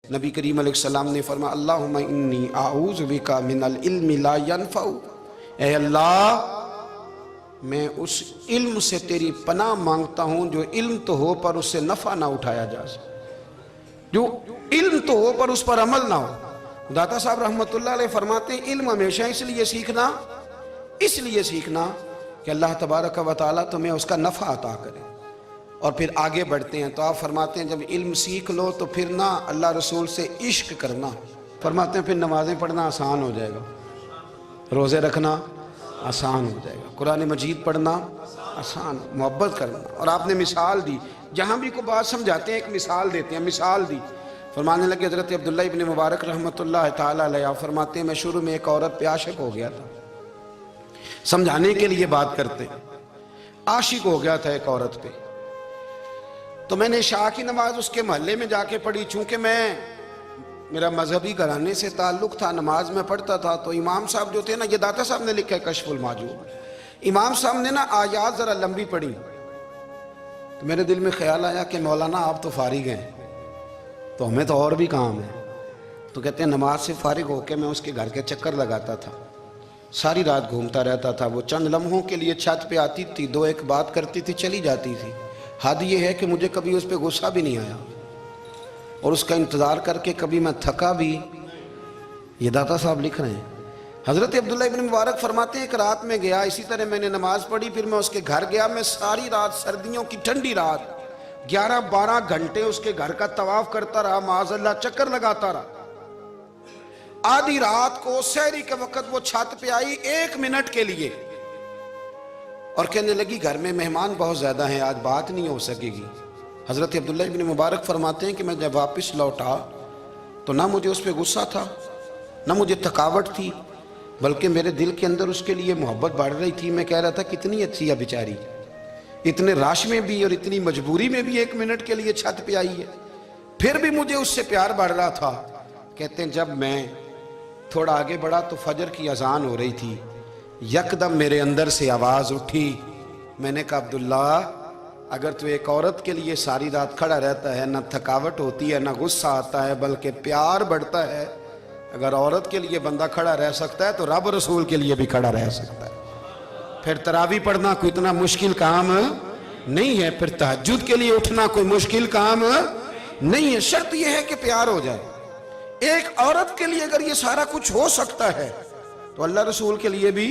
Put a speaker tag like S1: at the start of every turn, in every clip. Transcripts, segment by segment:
S1: نبی کریم علیہ السلام نے فرمایا اللہم انی اعوذ بکا من العلم لا ینفع، اے اللہ میں اس علم سے تیری پناہ مانگتا ہوں جو علم تو ہو پر اس سے نفع نہ اٹھایا جا سکے، جو علم تو ہو پر اس پر عمل نہ ہو۔ داتا صاحب رحمۃ اللہ علیہ فرماتے ہیں علم ہمیشہ اس لیے سیکھنا کہ اللہ تبارک و تعالیٰ تمہیں اس کا نفع عطا کرے۔ اور پھر آگے بڑھتے ہیں تو آپ فرماتے ہیں جب علم سیکھ لو تو پھر نہ اللہ رسول سے عشق کرنا، فرماتے ہیں پھر نمازیں پڑھنا آسان ہو جائے گا، روزے رکھنا آسان ہو جائے گا، قرآن مجید پڑھنا آسان، محبت کرنا۔ اور آپ نے مثال دی، جہاں بھی کوئی بات سمجھاتے ہیں ایک مثال دیتے ہیں، مثال دی، فرمانے لگے حضرت عبداللہ ابن مبارک رحمۃ اللہ تعالیٰ علیہ فرماتے ہیں میں شروع میں ایک عورت پہ عاشق ہو گیا تھا، سمجھانے کے لیے بات کرتے ہیں، عاشق ہو گیا تھا ایک عورت پہ، تو میں نے عشاء کی نماز اس کے محلے میں جا کے پڑھی، چونکہ میرا مذہبی گھرانے سے تعلق تھا، نماز میں پڑھتا تھا، تو امام صاحب جو تھے نا، یہ داتا صاحب نے لکھا ہے کشف المحجوب، امام صاحب نے نا آیات ذرا لمبی پڑھی، تو میرے دل میں خیال آیا کہ مولانا آپ تو فارغ ہیں تو ہمیں تو اور بھی کام ہے، تو کہتے ہیں نماز سے فارغ ہو کے میں اس کے گھر کے چکر لگاتا تھا، ساری رات گھومتا رہتا تھا، وہ چند لمحوں کے لیے چھت پہ آتی تھی، دو ایک بات کرتی تھی، چلی جاتی تھی، حد یہ ہے کہ مجھے کبھی اس پہ غصہ بھی نہیں آیا، اور اس کا انتظار کر کے کبھی میں تھکا بھی۔ یہ داتا صاحب لکھ رہے ہیں۔ حضرت عبداللہ ابن مبارک فرماتے ہیں ایک رات میں گیا، اسی طرح میں نے نماز پڑھی، پھر میں اس کے گھر گیا، میں ساری رات، سردیوں کی ٹھنڈی رات 11-12 گھنٹے اس کے گھر کا طواف کرتا رہا، معاذ اللہ چکر لگاتا رہا۔ آدھی رات کو سحری کے وقت وہ چھت پہ آئی 1 منٹ کے لیے اور کہنے لگی گھر میں مہمان بہت زیادہ ہیں، آج بات نہیں ہو سکے گی۔ حضرت عبداللہ ابن مبارک فرماتے ہیں کہ میں جب واپس لوٹا تو نہ مجھے اس پہ غصہ تھا، نہ مجھے تھکاوٹ تھی، بلکہ میرے دل کے اندر اس کے لیے محبت بڑھ رہی تھی۔ میں کہہ رہا تھا کتنی اچھی ہے بیچاری، اتنے راش میں بھی اور اتنی مجبوری میں بھی 1 منٹ کے لیے چھت پہ آئی ہے، پھر بھی مجھے اس سے پیار بڑھ رہا تھا۔ کہتے ہیں جب میں تھوڑا آگے بڑھا تو فجر کی اذان ہو رہی تھی، یکدم میرے اندر سے آواز اٹھی، میں نے کہا عبداللہ اگر تو ایک عورت کے لیے ساری رات کھڑا رہتا ہے، نہ تھکاوٹ ہوتی ہے، نہ غصہ آتا ہے، بلکہ پیار بڑھتا ہے، اگر عورت کے لیے بندہ کھڑا رہ سکتا ہے تو رب رسول کے لیے بھی کھڑا رہ سکتا ہے۔ پھر تراویح پڑھنا کوئی اتنا مشکل کام نہیں ہے، پھر تہجد کے لیے اٹھنا کوئی مشکل کام نہیں ہے، شرط یہ ہے کہ پیار ہو جائے۔ ایک عورت کے لیے اگر یہ سارا کچھ ہو سکتا ہے تو اللہ رسول کے لیے بھی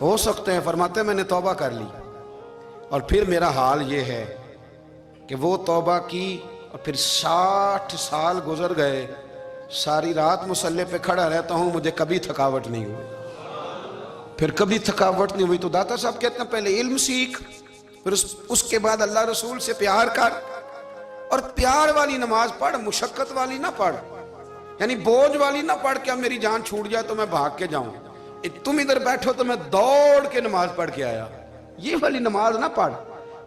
S1: ہو سکتے ہیں۔ فرماتے ہیں میں نے توبہ کر لی، اور پھر میرا حال یہ ہے کہ وہ توبہ کی اور پھر 60 سال گزر گئے، ساری رات مصلی پہ کھڑا رہتا ہوں، مجھے کبھی تھکاوٹ نہیں ہوئی، پھر کبھی تھکاوٹ نہیں ہوئی۔ تو داتا صاحب کہتے ہیں پہلے علم سیکھ، پھر اس کے بعد اللہ رسول سے پیار کر، اور پیار والی نماز پڑھ، مشقت والی نہ پڑھ، یعنی بوجھ والی نہ پڑھ کہ اب میری جان چھوٹ جائے تو میں بھاگ کے جاؤں، تم ادھر بیٹھو تو میں دوڑ کے نماز پڑھ کے آیا، یہ والی نماز نہ پڑھ۔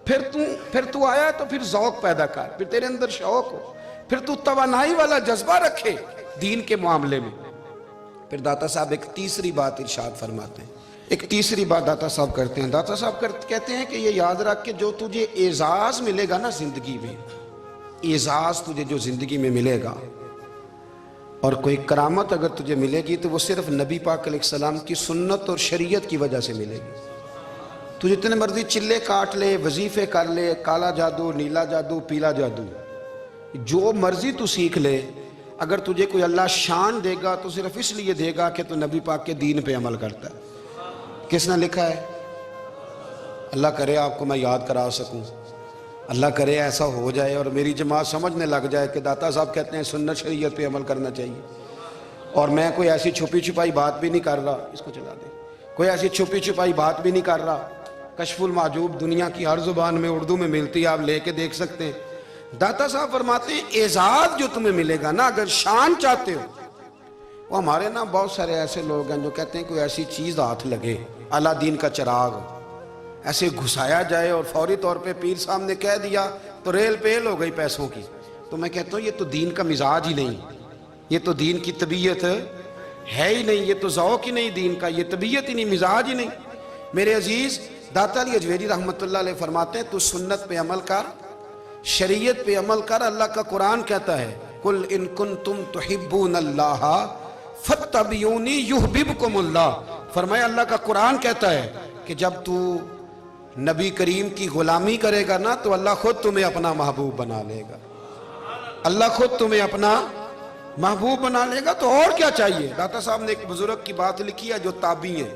S1: پھر تو آیا تو پھر ذوق پیدا کر، پھر تیرے اندر شوق ہو، پھر تو توانائی والا جذبہ رکھے دین کے معاملے میں۔ پھر داتا صاحب ایک تیسری بات ارشاد فرماتے ہیں، ایک تیسری بات داتا صاحب کرتے ہیں۔ داتا صاحب کہتے ہیں کہ یہ یاد رکھ کہ جو تجھے اعزاز ملے گا نا زندگی میں، اعزاز تجھے جو زندگی میں ملے گا، اور کوئی کرامت اگر تجھے ملے گی تو وہ صرف نبی پاک علیہ السلام کی سنت اور شریعت کی وجہ سے ملے گی۔ تو جتنے مرضی چلے کاٹ لے، وظیفے کر لے، کالا جادو، نیلا جادو، پیلا جادو، جو مرضی تو سیکھ لے، اگر تجھے کوئی اللہ شان دے گا تو صرف اس لیے دے گا کہ تو نبی پاک کے دین پہ عمل کرتا ہے۔ کس نے لکھا ہے؟ اللہ کرے آپ کو میں یاد کرا سکوں، اللہ کرے ایسا ہو جائے اور میری جماعت سمجھنے لگ جائے کہ داتا صاحب کہتے ہیں سنت شریعت پہ عمل کرنا چاہیے، اور میں کوئی ایسی چھپی چھپائی بات بھی نہیں کر رہا، اس کو چلا دیں، کوئی ایسی چھپی چھپائی بات بھی نہیں کر رہا۔ کشف المحجوب دنیا کی ہر زبان میں اردو میں ملتی ہے، آپ لے کے دیکھ سکتے ہیں۔ داتا صاحب فرماتے ہیں اعزاز جو تمہیں ملے گا نا، اگر شان چاہتے ہو، وہ ہمارے نا بہت سارے ایسے لوگ ہیں جو کہتے ہیں کوئی ایسی چیز ہاتھ لگے، اعلیٰ دین کا چراغ ایسے گھسایا جائے اور فوری طور پہ پیر صاحب نے کہہ دیا تو ریل پیل ہو گئی پیسوں کی، تو میں کہتا ہوں یہ تو دین کا مزاج ہی نہیں، یہ تو دین کی طبیعت ہے ہی نہیں، یہ تو ذوق ہی نہیں دین کا، یہ طبیعت ہی نہیں، مزاج ہی نہیں۔ میرے عزیز داتا علی اجویری رحمۃ اللہ علیہ فرماتے ہیں تو سنت پہ عمل کر، شریعت پہ عمل کر، اللہ کا قرآن کہتا ہے قل ان کنتم تحبون اللہ فاتبعونی یحببکم اللہ. فرمایا اللہ کا قرآن کہتا ہے کہ جب تو نبی کریم کی غلامی کرے گا نا تو اللہ خود تمہیں اپنا محبوب بنا لے گا. اللہ خود تمہیں اپنا محبوب بنا لے گا. تو اور کیا چاہیے. داتا صاحب نے ایک بزرگ کی بات لکھی ہے جو تابعی ہیں.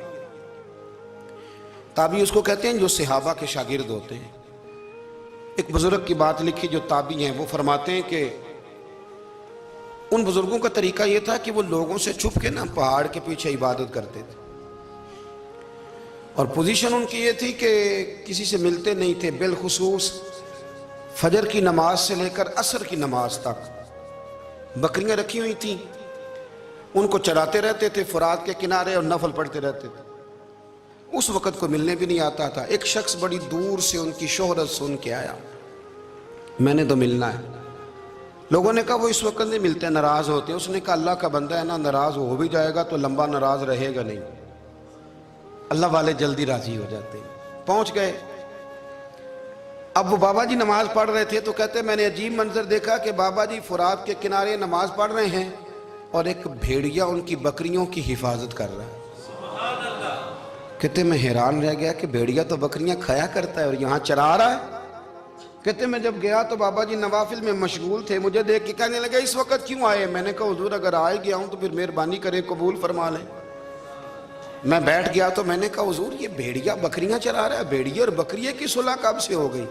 S1: تابعی اس کو کہتے ہیں جو صحابہ کے شاگرد ہوتے ہیں. ایک بزرگ کی بات لکھی جو تابعی ہیں. وہ فرماتے ہیں کہ ان بزرگوں کا طریقہ یہ تھا کہ وہ لوگوں سے چھپ کے نا پہاڑ کے پیچھے عبادت کرتے تھے. اور پوزیشن ان کی یہ تھی کہ کسی سے ملتے نہیں تھے. بالخصوص فجر کی نماز سے لے کر عصر کی نماز تک بکریاں رکھی ہوئی تھیں. ان کو چراتے رہتے تھے فرات کے کنارے اور نفل پڑھتے رہتے تھے. اس وقت کو ملنے بھی نہیں آتا تھا. ایک شخص بڑی دور سے ان کی شہرت سن کے آیا, میں نے تو ملنا ہے. لوگوں نے کہا وہ اس وقت نہیں ملتے, ناراض ہوتے. اس نے کہا اللہ کا بندہ ہے نا, ناراض ہو بھی جائے گا تو لمبا ناراض رہے گا نہیں. اللہ والے جلدی راضی ہو جاتے ہیں. پہنچ گئے. اب وہ بابا جی نماز پڑھ رہے تھے تو کہتے میں نے عجیب منظر دیکھا کہ بابا جی فرات کے کنارے نماز پڑھ رہے ہیں اور ایک بھیڑیا ان کی بکریوں کی حفاظت کر رہا ہے. کہتے میں حیران رہ گیا کہ بھیڑیا تو بکریاں کھایا کرتا ہے اور یہاں چرا رہا ہے. کہتے میں جب گیا تو بابا جی نوافل میں مشغول تھے. مجھے دیکھ کے کہنے لگے اس وقت کیوں آئے. میں نے کہا حضور اگر آئے گیا ہوں تو پھر مہربانی کرے قبول فرما لیں. میں بیٹھ گیا تو میں نے کہا حضور یہ بھیڑیا بکریاں چرا رہا ہے, بھیڑیا اور بکریے کی صلح کب سے ہو گئی.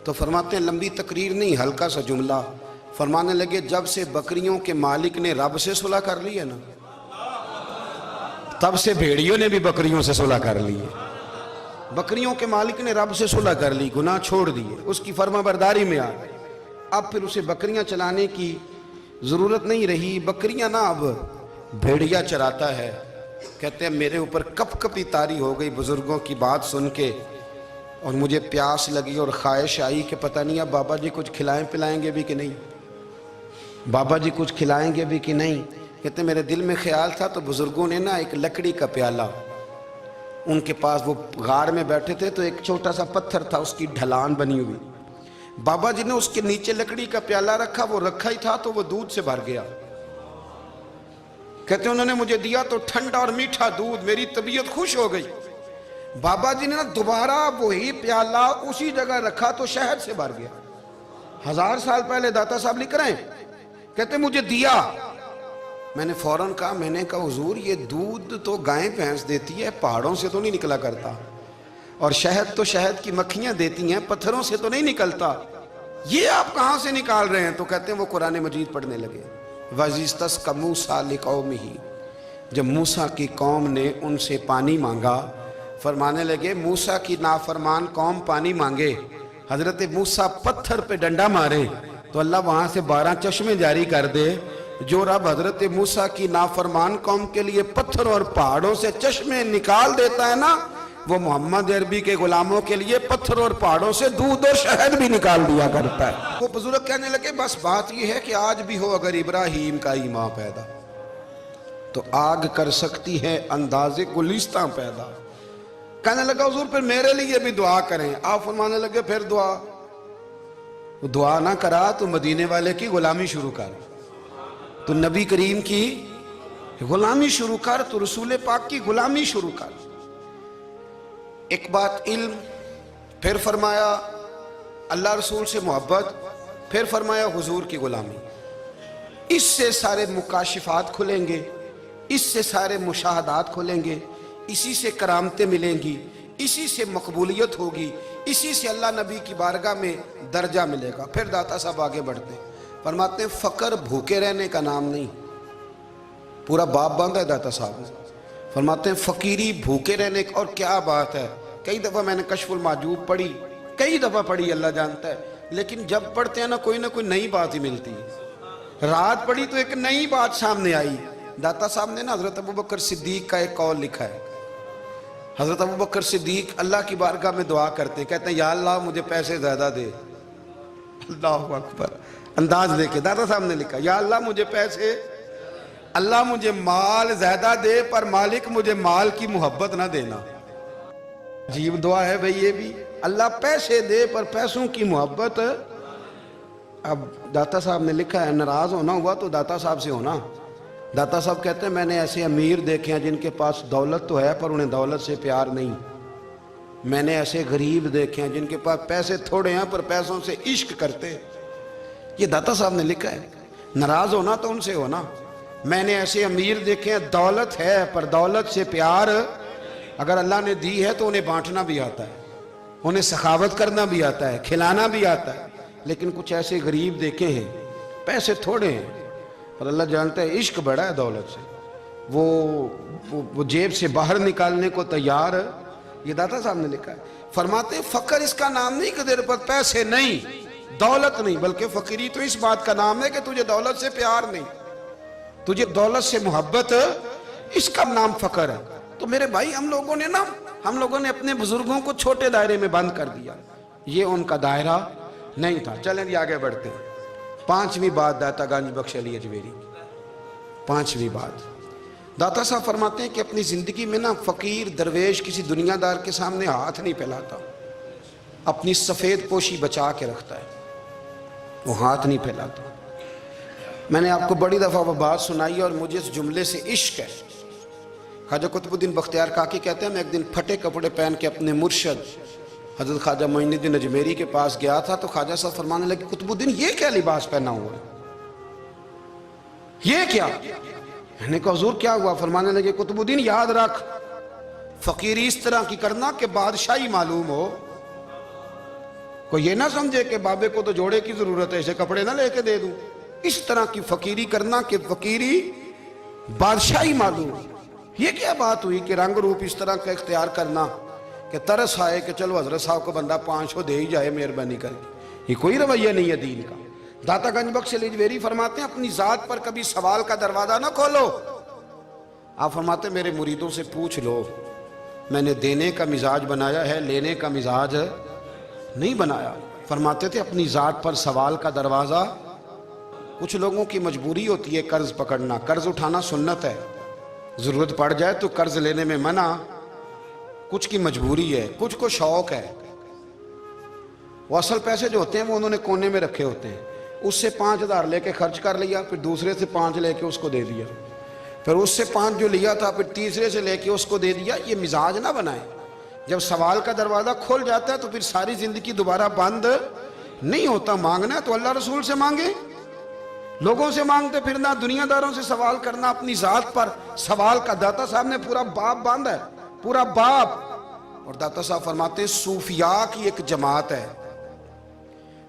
S1: تو فرماتے ہیں لمبی تقریر نہیں, ہلکا سا جملہ. فرمانے لگے جب سے بکریوں کے مالک نے رب سے صلح کر لی ہے نا, تب سے بھیڑیوں نے بھی بکریوں سے صلح کر لی ہے. بکریوں کے مالک نے رب سے صلح کر لی, گناہ چھوڑ دیے, اس کی فرما برداری میں آ گئے. اب پھر اسے بکریاں چلانے کی ضرورت نہیں رہی. بکریاں نا اب بھیڑیا چراتا ہے. کہتے ہیں میرے اوپر کپ کپی طاری ہو گئی بزرگوں کی بات سن کے, اور مجھے پیاس لگی اور خواہش آئی کہ پتہ نہیں اب بابا جی کچھ کھلائیں پلائیں گے بھی کہ نہیں, بابا جی کچھ کھلائیں گے بھی کہ نہیں. کہتے میرے دل میں خیال تھا تو بزرگوں نے نا ایک لکڑی کا پیالہ, ان کے پاس وہ غار میں بیٹھے تھے تو ایک چھوٹا سا پتھر تھا, اس کی ڈھلان بنی ہوئی. بابا جی نے اس کے نیچے لکڑی کا پیالہ رکھا, وہ رکھا ہی تھا تو وہ دودھ سے بھر گیا. کہتے انہوں نے مجھے دیا تو ٹھنڈا اور میٹھا دودھ, میری طبیعت خوش ہو گئی. بابا جی نے نا دوبارہ وہی پیالہ اسی جگہ رکھا تو شہد سے بھر گیا. 1000 سال پہلے داتا صاحب لکھ رہے ہیں. کہتے مجھے دیا. میں نے فوراً کہا, میں نے کہا حضور یہ دودھ تو گائیں بھینس دیتی ہے, پہاڑوں سے تو نہیں نکلا کرتا, اور شہد تو شہد کی مکھیاں دیتی ہیں, پتھروں سے تو نہیں نکلتا, یہ آپ کہاں سے نکال رہے ہیں. تو کہتے ہیں وہ قرآن مجید پڑھنے لگے. وَإِذِ اسْتَسْقَى مُوسَىٰ لِقَوْمِهِ, جب موسیٰ کی قوم نے ان سے پانی مانگا. فرمانے لگے موسیٰ کی نافرمان قوم پانی مانگے, حضرت موسیٰ پتھر پہ ڈنڈا مارے تو اللہ وہاں سے 12 چشمے جاری کر دے. جو رب حضرت موسیٰ کی نافرمان قوم کے لیے پتھر اور پہاڑوں سے چشمے نکال دیتا ہے نا, وہ محمد عربی کے غلاموں کے لیے پتھر اور پہاڑوں سے دودھ اور شہد بھی نکال دیا کرتا ہے. وہ بزرگ کہنے لگے بس بات یہ ہے کہ آج بھی ہو اگر ابراہیم کا ہی ماں پیدا تو آگ کر سکتی ہے انداز گلستاں پیدا. کہنے لگا حضور پھر میرے لیے بھی دعا کریں. آپ فرمانے لگے پھر دعا نہ کرا تو مدینے والے کی غلامی شروع کر, تو نبی کریم کی غلامی شروع کر, تو رسول پاک کی غلامی شروع کر. ایک بات علم, پھر فرمایا اللہ رسول سے محبت, پھر فرمایا حضور کی غلامی. اس سے سارے مکاشفات کھلیں گے, اس سے سارے مشاہدات کھلیں گے, اسی سے کرامتیں ملیں گی, اسی سے مقبولیت ہوگی, اسی سے اللہ نبی کی بارگاہ میں درجہ ملے گا. پھر داتا صاحب آگے بڑھتے ہیں, فرماتے ہیں فقر بھوکے رہنے کا نام نہیں. پورا باب باندھا ہے داتا صاحب نے. فرماتے ہیں فقیری بھوکے رہنے کا, اور کیا بات ہے. کئی دفعہ میں نے کشف المحجوب پڑھی, کئی دفعہ پڑھی, اللہ جانتا ہے, لیکن جب پڑھتے ہیں نا کوئی نہ کوئی نئی بات ہی ملتی ہے. رات پڑھی تو ایک نئی بات سامنے آئی. داتا صاحب نے نا حضرت ابوبکر صدیق کا ایک قول لکھا ہے. حضرت ابوبکر صدیق اللہ کی بارگاہ میں دعا کرتے ہیں, کہتے ہیں یا اللہ مجھے پیسے زیادہ دے. اللہ اکبر, انداز دیکھیں داتا صاحب نے لکھا یا اللہ مجھے پیسے, اللہ مجھے مال زیادہ دے پر مالک مجھے مال کی محبت نہ دینا. عجیب دعا ہے بھئی یہ بھی, اللہ پیسے دے پر پیسوں کی محبت. اب داتا صاحب نے لکھا ہے ناراض ہونا ہوا تو داتا صاحب سے ہونا. داتا صاحب کہتے ہیں میں نے ایسے امیر دیکھے ہیں جن کے پاس دولت تو ہے پر انہیں دولت سے پیار نہیں. میں نے ایسے غریب دیکھے ہیں جن کے پاس پیسے تھوڑے ہیں پر پیسوں سے عشق کرتے. یہ داتا صاحب نے لکھا ہے. ناراض ہونا تو ان سے ہونا. میں نے ایسے امیر دیکھے ہیں دولت ہے پر دولت سے پیار, اگر اللہ نے دی ہے تو انہیں بانٹنا بھی آتا ہے, انہیں سخاوت کرنا بھی آتا ہے, کھلانا بھی آتا ہے. لیکن کچھ ایسے غریب دیکھے ہیں پیسے تھوڑے ہیں اور اللہ جانتا ہے عشق بڑا ہے دولت سے, وہ جیب سے باہر نکالنے کو تیار. یہ داتا صاحب نے لکھا ہے. فرماتے ہیں فقر اس کا نام نہیں کہ تیرے پر پیسے نہیں, دولت نہیں, بلکہ فقیری تو اس بات کا نام ہے کہ تجھے دولت سے پیار نہیں, تجھے دولت سے محبت, اس کا نام فقر ہے. تو میرے بھائی ہم لوگوں نے اپنے بزرگوں کو چھوٹے دائرے میں بند کر دیا. یہ ان کا دائرہ نہیں تھا. چلیں جی آگے بڑھتے ہیں. 5ویں بات داتا گنج بخش علی اجمیری. 5ویں بات داتا صاحب فرماتے ہیں کہ اپنی زندگی میں نا فقیر درویش کسی دنیا دار کے سامنے ہاتھ نہیں پھیلاتا, اپنی سفید پوشی بچا کے رکھتا ہے, وہ ہاتھ نہیں پھیلاتا. میں نے آپ کو بڑی دفعہ وہ بات سنائی اور مجھے اس جملے سے عشق ہے. خواجہ قطب الدین بختیار کاکی کہتے ہیں میں ایک دن پھٹے کپڑے پہن کے اپنے مرشد حضرت خواجہ معین الدین اجمیری کے پاس گیا تھا, تو خواجہ صاحب فرمانے لگے قطب الدین یہ کیا لباس پہنا ہوا ہے, یہ کیا؟ میں نے کہا حضور کیا ہوا؟ فرمانے لگے قطب الدین یاد رکھ فقیری اس طرح کی کرنا کہ بادشاہی معلوم ہو. کوئی یہ نہ سمجھے کہ بابے کو تو جوڑے کی ضرورت ہے اسے کپڑے نہ لے کے دے دوں. اس طرح کی فقیری کرنا کہ فقیری بادشاہی معلوم. یہ کیا بات ہوئی کہ رنگ روپ اس طرح کا اختیار کرنا کہ ترس آئے کہ چلو حضرت صاحب کو بندہ 500 دے ہی جائے مہربانی کر کے. یہ کوئی رویہ نہیں ہے دین کا. داتا گنج بخش علی اجمیری فرماتے ہیں اپنی ذات پر کبھی سوال کا دروازہ نہ کھولو. آپ فرماتے ہیں میرے مریدوں سے پوچھ لو, میں نے دینے کا مزاج بنایا ہے, لینے کا مزاج نہیں بنایا. فرماتے تھے اپنی ذات پر سوال کا دروازہ. کچھ لوگوں کی مجبوری ہوتی ہے قرض پکڑنا, قرض اٹھانا سنت ہے, ضرورت پڑ جائے تو قرض لینے میں منع. کچھ کی مجبوری ہے, کچھ کو شوق ہے. وہ اصل پیسے جو ہوتے ہیں وہ انہوں نے کونے میں رکھے ہوتے ہیں, اس سے 5,000 لے کے خرچ کر لیا, پھر دوسرے سے 5 لے کے اس کو دے دیا, پھر اس سے 5 جو لیا تھا پھر تیسرے سے لے کے اس کو دے دیا. یہ مزاج نہ بنائیں. جب سوال کا دروازہ کھول جاتا ہے تو پھر ساری زندگی دوبارہ بند نہیں ہوتا. مانگنا ہے تو اللہ رسول سے مانگے, لوگوں سے مانگتے پھرنا, دنیا داروں سے سوال کرنا, اپنی ذات پر سوال کا. داتا صاحب نے پورا باب باندھا ہے, پورا باب. اور داتا صاحب فرماتے ہیں صوفیاء کی ایک جماعت ہے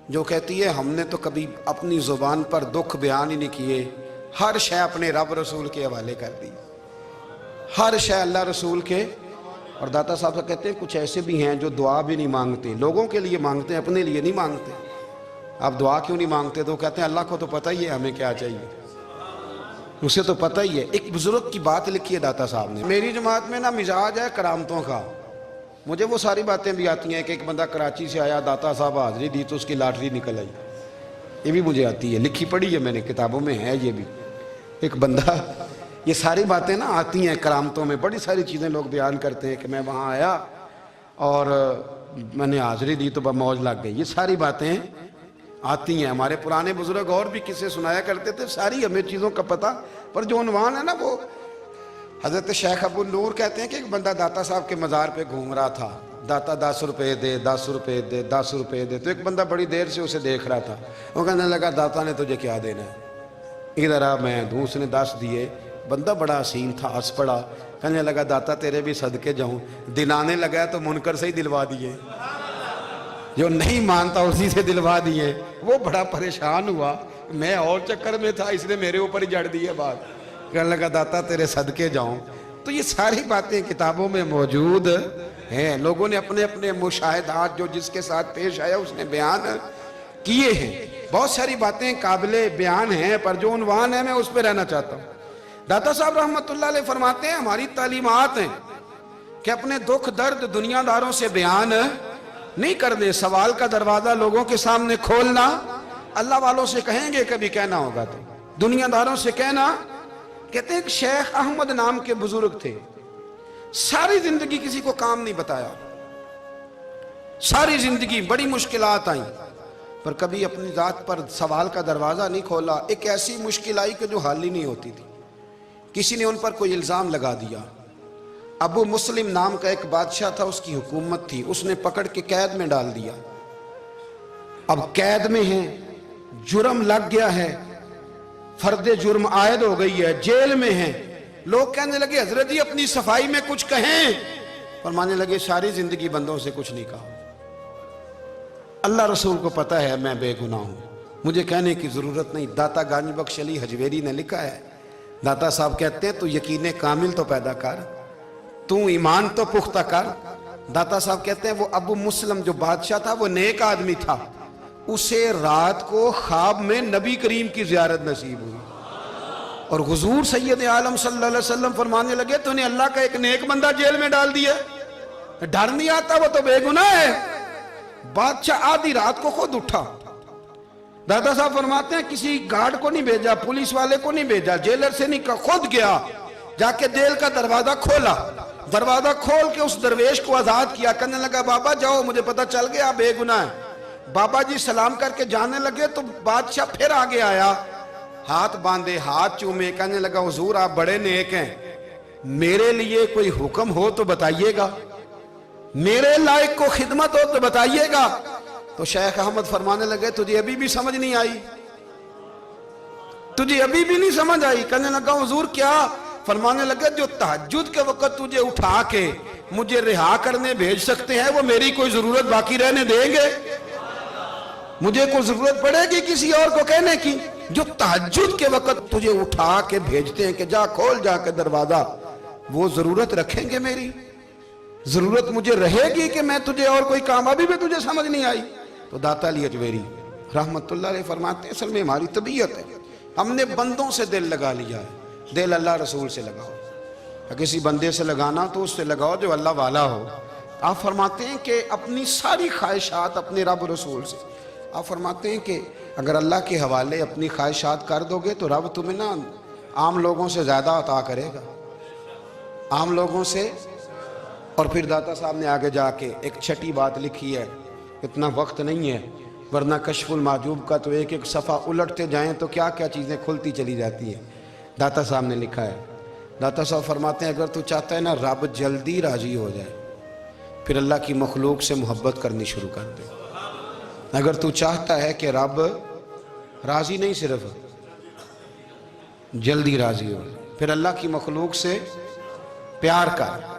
S1: جو کہتی ہے ہم نے تو کبھی اپنی زبان پر دکھ بیان ہی نہیں کیے, ہر شے اپنے رب رسول کے حوالے کر دی, ہر شے اللہ رسول کے. اور داتا صاحب کہتے ہیں کچھ ایسے بھی ہیں جو دعا بھی نہیں مانگتے, لوگوں کے لیے مانگتے ہیں, اپنے لیے نہیں مانگتے. آپ دعا کیوں نہیں مانگتے؟ تو کہتے ہیں اللہ کو تو پتہ ہی ہے ہمیں کیا چاہیے, اسے تو پتہ ہی ہے. ایک بزرگ کی بات لکھی ہے داتا صاحب نے, میری جماعت میں نا مزاج ہے کرامتوں کا. مجھے وہ ساری باتیں بھی آتی ہیں کہ ایک بندہ کراچی سے آیا, داتا صاحب حاضری دی تو اس کی لاٹری نکل آئی. یہ بھی مجھے آتی ہے, لکھی پڑھی ہے میں نے, کتابوں میں ہے یہ بھی. ایک بندہ, یہ ساری باتیں نا آتی ہیں کرامتوں میں, بڑی ساری چیزیں لوگ بیان کرتے ہیں کہ میں وہاں آیا اور میں نے حاضری دی تو موج لگ گئی. یہ ساری باتیں آتی ہیں. ہمارے پرانے بزرگ اور بھی قصے سنایا کرتے تھے, ساری ہمیں چیزوں کا پتہ. پر جو عنوان ہے نا وہ حضرت شیخ ابو نور کہتے ہیں کہ ایک بندہ داتا صاحب کے مزار پہ گھوم رہا تھا. داتا 10 روپے دے, 10 روپے دے, 10 روپے دے. تو ایک بندہ بڑی دیر سے اسے دیکھ رہا تھا. وہ کہنے لگا داتا نے تجھے کیا دینا ہے, ادھر آ میں دوں. اس نے 10 دیے. بندہ بڑا حسین تھا, ہنس پڑا, کہنے لگا داتا تیرے بھی صدقے جاؤں. دلانے لگا تو منکر سے ہی دلوا دیے, جو نہیں مانتا اسی سے دلوا دیے. وہ بڑا پریشان ہوا, میں اور چکر میں تھا, اس نے میرے اوپر ہی جڑ دی ہے بات. کہنے لگا داتا تیرے صدقے جاؤں. تو یہ ساری باتیں کتابوں میں موجود ہیں. لوگوں نے اپنے اپنے مشاہدات جو جس کے ساتھ پیش آیا اس نے بیان کیے ہیں. بہت ساری باتیں قابل بیان ہیں, پر جو عنوان ہے میں اس پہ رہنا چاہتا ہوں. داتا صاحب رحمت اللہ علیہ فرماتے ہیں ہماری تعلیمات ہیں کہ اپنے دکھ درد دنیا داروں سے بیان نہیں کرنے, سوال کا دروازہ لوگوں کے سامنے کھولنا. اللہ والوں سے کہیں گے کبھی کہنا ہوگا تو دنیا داروں سے کہنا. کہتے ہیں کہ شیخ احمد نام کے بزرگ تھے, ساری زندگی کسی کو کام نہیں بتایا, ساری زندگی بڑی مشکلات آئیں, پر کبھی اپنی ذات پر سوال کا دروازہ نہیں کھولا. ایک ایسی مشکل آئی کہ جو حل ہی نہیں ہوتی تھی. کسی نے ان پر کوئی الزام لگا دیا. ابو مسلم نام کا ایک بادشاہ تھا, اس کی حکومت تھی, اس نے پکڑ کے قید میں ڈال دیا. اب قید میں ہیں, جرم لگ گیا ہے, فرد جرم عائد ہو گئی ہے, جیل میں ہیں. لوگ کہنے لگے حضرت جی اپنی صفائی میں کچھ کہیں. فرمانے لگے ساری زندگی بندوں سے کچھ نہیں کہا, اللہ رسول کو پتا ہے میں بے گناہ ہوں, مجھے کہنے کی ضرورت نہیں. داتا گانی بخش علی حجویری نے لکھا ہے, داتا صاحب کہتے ہیں تو یقین کامل تو پیدا کر, تو ایمان تو پختہ کر. داتا صاحب کہتے ہیں وہ ابو مسلم جو بادشاہ تھا وہ نیک آدمی تھا, اسے رات کو خواب میں نبی کریم کی زیارت نصیب ہوئی, اور حضور سید عالم صلی اللہ علیہ وسلم فرمانے لگے تو نے اللہ کا ایک نیک بندہ جیل میں ڈال دیا, ڈر نہیں آتا, وہ تو بے گناہ ہے. بادشاہ آدھی رات کو خود اٹھا. دادا صاحب فرماتے ہیں کسی گارڈ کو نہیں بھیجا, پولیس والے کو نہیں بھیجا, جیلر سے نہیں کہا, خود گیا, جا کے جیل کا دروازہ کھولا. دروازہ کھول کے اس درویش کو آزاد کیا. کہنے لگا بابا جاؤ, مجھے پتا چل گیا بے گناہ ہے. بابا جی سلام کر کے جانے لگے تو بادشاہ پھر آگے آیا, ہاتھ باندھے, ہاتھ چومے, کہنے لگا حضور آپ بڑے نیک ہیں, میرے لیے کوئی حکم ہو تو بتائیے گا, میرے لائق کو خدمت ہو تو بتائیے گا. تو شیخ احمد فرمانے لگے تجھے ابھی بھی سمجھ نہیں آئی, تجھے ابھی بھی نہیں سمجھ آئی. کہنے لگا حضور کیا؟ فرمانے لگے جو تہجد کے وقت تجھے اٹھا کے مجھے رہا کرنے بھیج سکتے ہیں وہ میری کوئی ضرورت باقی رہنے دیں گے؟ مجھے کوئی ضرورت پڑے گی کسی اور کو کہنے کی؟ جو تہجد کے وقت تجھے اٹھا کے بھیجتے ہیں کہ جا کھول جا کے دروازہ, وہ ضرورت رکھیں گے میری؟ ضرورت مجھے رہے گی کہ میں تجھے اور کوئی کام؟ ابھی بھی تجھے سمجھ نہیں آئی. تو داتا علی حجویری رحمت اللہ علیہ فرماتے ہیں اصل میں ہماری طبیعت ہے, ہم نے بندوں سے دل لگا لیا ہے. دل اللہ رسول سے لگاؤ, کسی بندے سے لگانا تو اس سے لگاؤ جو اللہ والا ہو. آپ فرماتے ہیں کہ اپنی ساری خواہشات اپنے رب رسول سے, آپ فرماتے ہیں کہ اگر اللہ کے حوالے اپنی خواہشات کر دو گے تو رب تمہیں نا عام لوگوں سے زیادہ عطا کرے گا, عام لوگوں سے. اور پھر داتا صاحب نے آگے جا کے ایک چھٹی بات لکھی ہے, اتنا وقت نہیں ہے ورنہ کشف المحجوب کا تو ایک ایک صفحہ الٹتے جائیں تو کیا کیا چیزیں کھلتی چلی جاتی ہیں. داتا صاحب نے لکھا ہے, داتا صاحب فرماتے ہیں اگر تو چاہتا ہے نا رب جلدی راضی ہو جائے پھر اللہ کی مخلوق سے محبت کرنی شروع کر دے. اگر تو چاہتا ہے کہ رب راضی نہیں صرف جلدی راضی ہو پھر اللہ کی مخلوق سے پیار کر.